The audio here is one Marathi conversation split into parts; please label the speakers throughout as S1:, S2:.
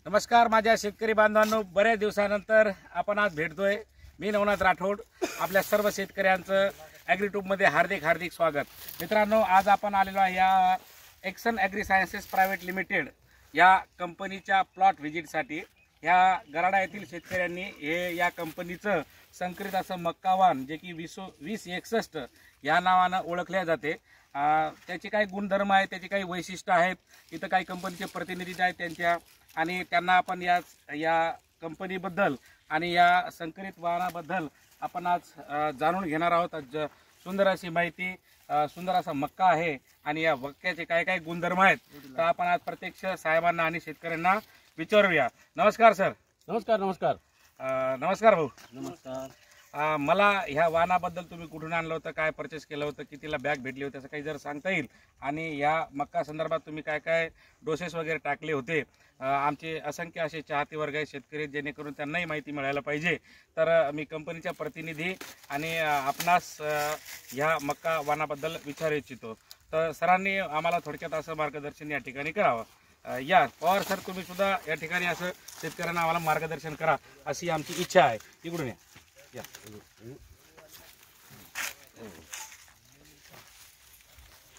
S1: नमस्कार माझ्या शेतकरी बांधवांनो, बऱ्याच दिवसानंतर आपण आज भेटतोय। मी नवनाथ राठोड, आपल्या सर्व शेतकऱ्यांचं ॲग्रीट्यूबमध्ये हार्दिक स्वागत। मित्रांनो, आज आपण आलेलो आहे या Axon agri sciences private limited या कंपनीच्या प्लॉट व्हिजिटसाठी। या गराडा येथील शेतकऱ्यांनी हे या कंपनीचं संकरित असं मक्कावान जे की 2061 या नावानं ओळखले जाते, त्याचे काही गुणधर्म आहेत, त्याची काही वैशिष्ट्य आहेत। इथं काही कंपनीचे प्रतिनिधी आहेत त्यांच्या, आणि त्यांना आपण या कंपनीबद्दल आणि या संकरित वाहनाबद्दल आपण आज जाणून घेणार आहोत। सुंदर अशी माहिती, सुंदर असा मक्का आहे आणि या मक्क्याचे काय काय गुणधर्म आहेत तर आपण आज प्रत्यक्ष साहेबांना आणि शेतकऱ्यांना विचारूया। नमस्कार सर।
S2: नमस्कार नमस्कार
S1: नमस्कार भाऊ।
S2: नमस्कार।
S1: मला ह्या वाहनाबद्दल तुम्ही कुठून आणलं होतं, काय परचेस केलं होतं, कितीला बॅग भेटली होती, असं काही जर सांगता येईल, आणि या मक्का संदर्भात तुम्ही काय काय डोसेस वगैरे टाकले होते। आमचे असंख्य असे चाहते वर्ग आहेत, शेतकरी, जेणेकरून त्यांनाही माहिती मिळायला पाहिजे। तर मी कंपनीच्या प्रतिनिधी आणि आपणास ह्या मक्का वाहनाबद्दल विचारू इच्छितो। तर सरांनी आम्हाला थोडक्यात असं मार्गदर्शन या ठिकाणी करावं। या पवार सर, तुम्ही सुद्धा या ठिकाणी असं शेतकऱ्यांना आम्हाला मार्गदर्शन करा अशी आमची इच्छा आहे। इकडून या।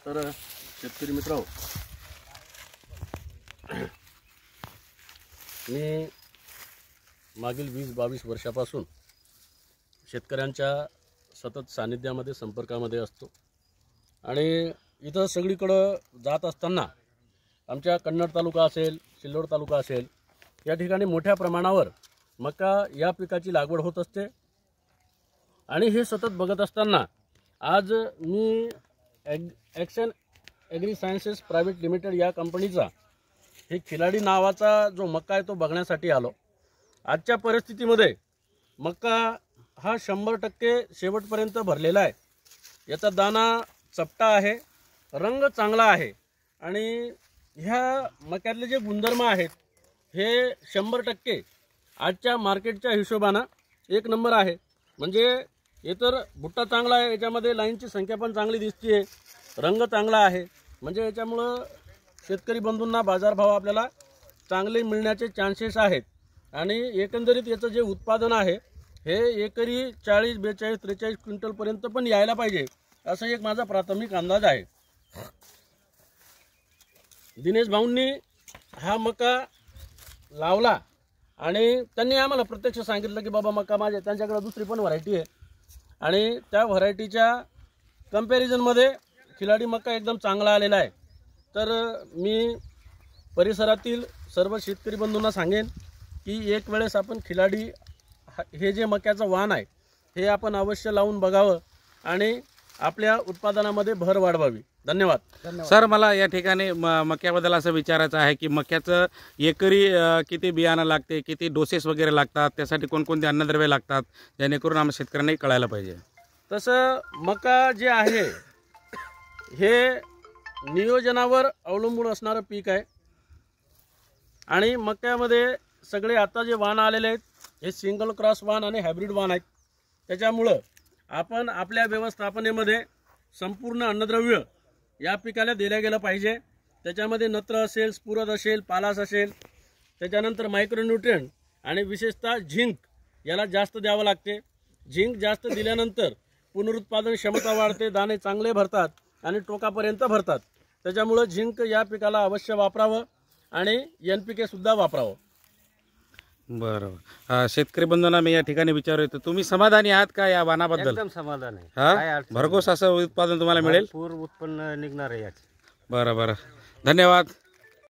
S2: तर शेतकरी मित्र, मी मागील 20-22 वर्षापासून शेतकऱ्यांच्या सतत सानिध्यामध्ये संपर्कामध्ये असतो, आणि इथं सगळीकडं जात असताना आमच्या कन्नड तालुका असेल, सिल्लोड तालुका असेल, या ठिकाणी मोठ्या प्रमाणावर मका या पिकाची लागवड होत असते। आणि हे सतत बघत असताना आज मी Exon agri sciences private limited या कंपनीचा हे खिलाडी नावाचा जो मक्का आहे तो बघण्यासाठी आलो। आजच्या परिस्थितीमध्ये मक्का हा 100% शेवटपर्यंत भरलेला आहे। याचा दाना चपटा आहे, रंग चांगला आहे, आणि ह्या मक्यातले जे गुणधर्म आहेत हे 100% आजच्या मार्केटच्या हिशोबानं एक नंबर आहे। म्हणजे हे तर भुट्टा चांगला आहे, याच्यामध्ये लाईनची संख्या पण चांगली दिसते, रंग चांगला आहे, म्हणजे याच्यामुळं शेतकरी बंधूंना बाजारभाव आपल्याला चांगले मिळण्याचे चान्सेस आहेत। आणि एकंदरीत याचं जे उत्पादन आहे हे एकरी 40, 42, 43 क्विंटलपर्यंत पण यायला पाहिजे, असं एक माझा प्राथमिक अंदाज आहे। दिनेश भाऊंनी हा मका लावला आणि त्यांनी आम्हाला प्रत्यक्ष सांगितलं की बाबा मका माझ्या त्यांच्याकडे दुसरी पण व्हरायटी आहे, आणि त्या व्हरायटीच्या कंपॅरिझनमध्ये खिलाडी मका एकदम चांगला आलेला आहे। तर मी परिसरातील सर्व शेतकरी बंधूंना सांगेन की एक वेळेस आपण खिलाडी हे जे मक्याचं वाण आहे हे आपण अवश्य लावून बघावं आणि आपल्या उत्पादनामध्ये भर वाढवावी। धन्यवाद।
S1: सर, मला या ठिकाणी मक्याबद्दल असं विचारायचं आहे की मक्याचं एकरी किती बियाणं लागते, किती डोसेस वगैरे लागतात, त्यासाठी कोणकोणते अन्नद्रव्ये लागतात, जेणेकरून आम्हाला शेतकऱ्यांनाही कळायला पाहिजे।
S2: तसं मका जे आहे हे नियोजनावर अवलंबून असणारं पीक आहे, आणि मक्यामध्ये सगळे आता जे वाण आलेले आहेत हे सिंगल क्रॉस वाण आणि हायब्रिड वाण आहेत। त्याच्यामुळं आपण आपल्या व्यवस्थापनेमध्ये संपूर्ण अन्नद्रव्य या पिकाला दिल्या गेलं पाहिजे। त्याच्यामध्ये नत्र असेल, स्फुरद असेल, पालास असेल, त्याच्यानंतर मायक्रोन्यूट्रिएंट आणि विशेषतः झिंक याला जास्त द्यावं लागते। झिंक जास्त दिल्यानंतर पुनरुत्पादन क्षमता वाढते, दाणे चांगले भरतात आणि टोकापर्यंत भरतात। त्याच्यामुळं झिंक या पिकाला अवश्य वापरावं आणि NPK सुद्धा वापरावं।
S1: बरोबर। शेतकरी बंधूंना मी या ठिकाणी विचारू इच्छितो, तुम्ही समाधानी आहात का या वाहनाबद्दल?
S3: एकदम समाधान आहे।
S1: भरघोस असं उत्पादन तुम्हाला मिळेल,
S3: पूर्ण उत्पन्न निघणार आहे याचे।
S1: बरं। धन्यवाद।